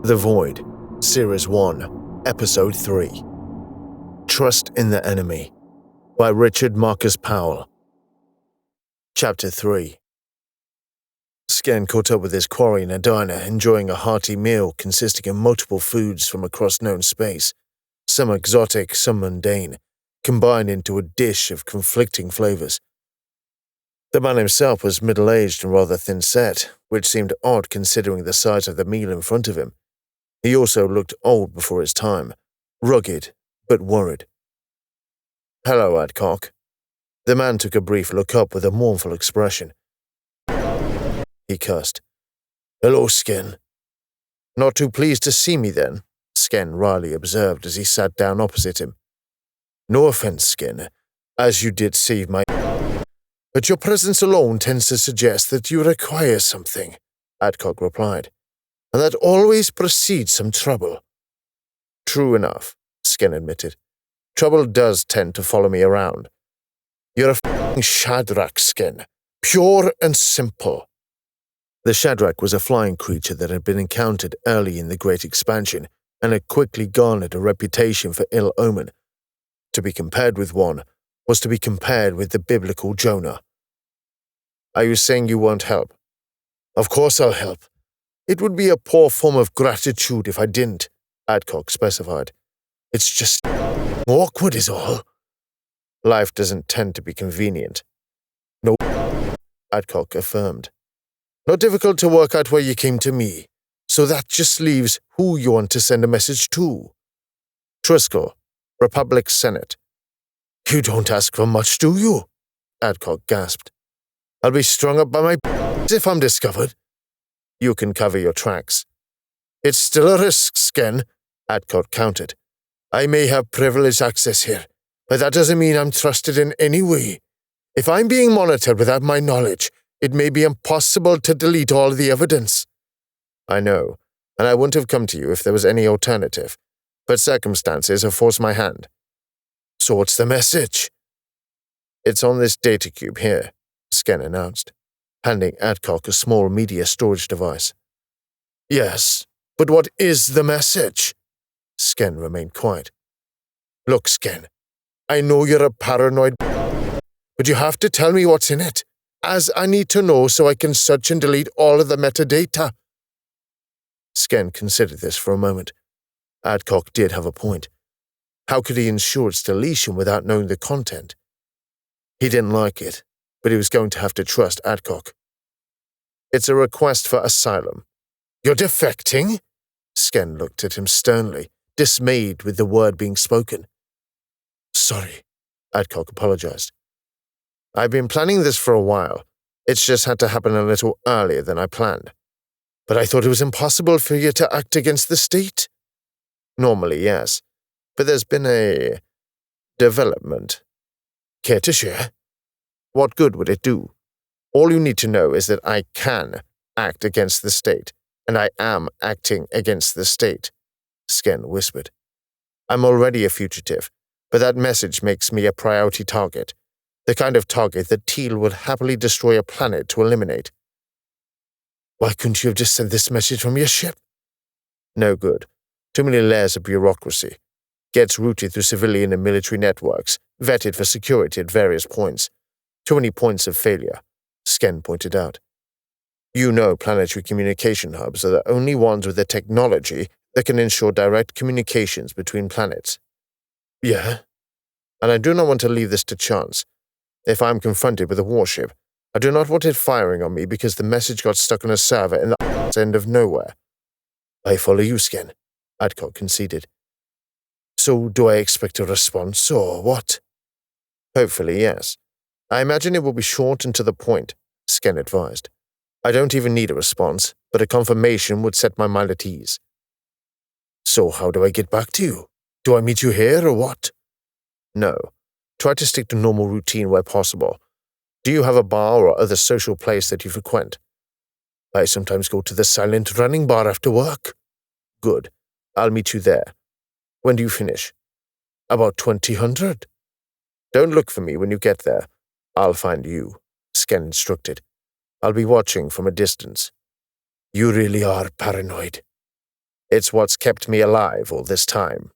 The Void, Series 1, Episode 3. Trust in the Enemy, by Richard Marcus Powell. Chapter 3. Skenn caught up with his quarry in a diner, enjoying a hearty meal consisting of multiple foods from across known space, some exotic, some mundane, combined into a dish of conflicting flavors. The man himself was middle-aged and rather thin-set, which seemed odd considering the size of the meal in front of him. He also looked old before his time, rugged, but worried. "Hello, Adcock." The man took a brief look up with a mournful expression. He cussed. "Hello, Skenn." "Not too pleased to see me, then," Skenn wryly observed as he sat down opposite him. "No offense, Skenn, as you did save my but your presence alone tends to suggest that you require something," Adcock replied. "And that always precedes some trouble." "True enough," Skenn admitted. "Trouble does tend to follow me around. You're a f***ing Shadrach, Skenn. Pure and simple." The Shadrach was a flying creature that had been encountered early in the Great Expansion and had quickly garnered a reputation for ill omen. To be compared with one was to be compared with the biblical Jonah. "Are you saying you won't help?" "Of course I'll help. It would be a poor form of gratitude if I didn't," Adcock specified. "It's just awkward is all." "Life doesn't tend to be convenient." "No," Adcock affirmed. "Not difficult to work out where you came to me, so that just leaves who you want to send a message to." "Triskel, Republic Senate." "You don't ask for much, do you?" Adcock gasped. "I'll be strung up by my if I'm discovered." "You can cover your tracks." "It's still a risk, Skenn," Adcock countered. "I may have privileged access here, but that doesn't mean I'm trusted in any way. If I'm being monitored without my knowledge, it may be impossible to delete all the evidence." "I know, and I wouldn't have come to you if there was any alternative, but circumstances have forced my hand." "So what's the message?" "It's on this data cube here," Skenn announced, handing Adcock a small media storage device. "Yes, but what is the message?" Skenn remained quiet. "Look, Skenn, I know you're a paranoid, but you have to tell me what's in it, as I need to know so I can search and delete all of the metadata." Skenn considered this for a moment. Adcock did have a point. How could he ensure its deletion without knowing the content? He didn't like it, but he was going to have to trust Adcock. "It's a request for asylum." "You're defecting?" Skenn looked at him sternly, dismayed with the word being spoken. "Sorry," Adcock apologized. "I've been planning this for a while. It's just had to happen a little earlier than I planned." "But I thought it was impossible for you to act against the state." "Normally, yes, but there's been a development." "Care to share?" "What good would it do? All you need to know is that I can act against the state, and I am acting against the state," Skenn whispered. "I'm already a fugitive, but that message makes me a priority target, the kind of target that Teel would happily destroy a planet to eliminate." "Why couldn't you have just sent this message from your ship?" "No good. Too many layers of bureaucracy. Gets routed through civilian and military networks, vetted for security at various points. Too many points of failure," Skenn pointed out. "You know planetary communication hubs are the only ones with the technology that can ensure direct communications between planets." "Yeah?" "And I do not want to leave this to chance. If I'm confronted with a warship, I do not want it firing on me because the message got stuck on a server in the end of nowhere." "I follow you, Skenn," Adcock conceded. "So do I expect a response, or what?" "Hopefully, yes. I imagine it will be short and to the point," Skenn advised. "I don't even need a response, but a confirmation would set my mind at ease." "So how do I get back to you? Do I meet you here, or what?" "No. Try to stick to normal routine where possible. Do you have a bar or other social place that you frequent?" "I sometimes go to the silent running bar after work." "Good. I'll meet you there. When do you finish?" "About 2000. "Don't look for me when you get there. I'll find you," Skenn instructed. "I'll be watching from a distance." "You really are paranoid." It's what's kept me alive all this time.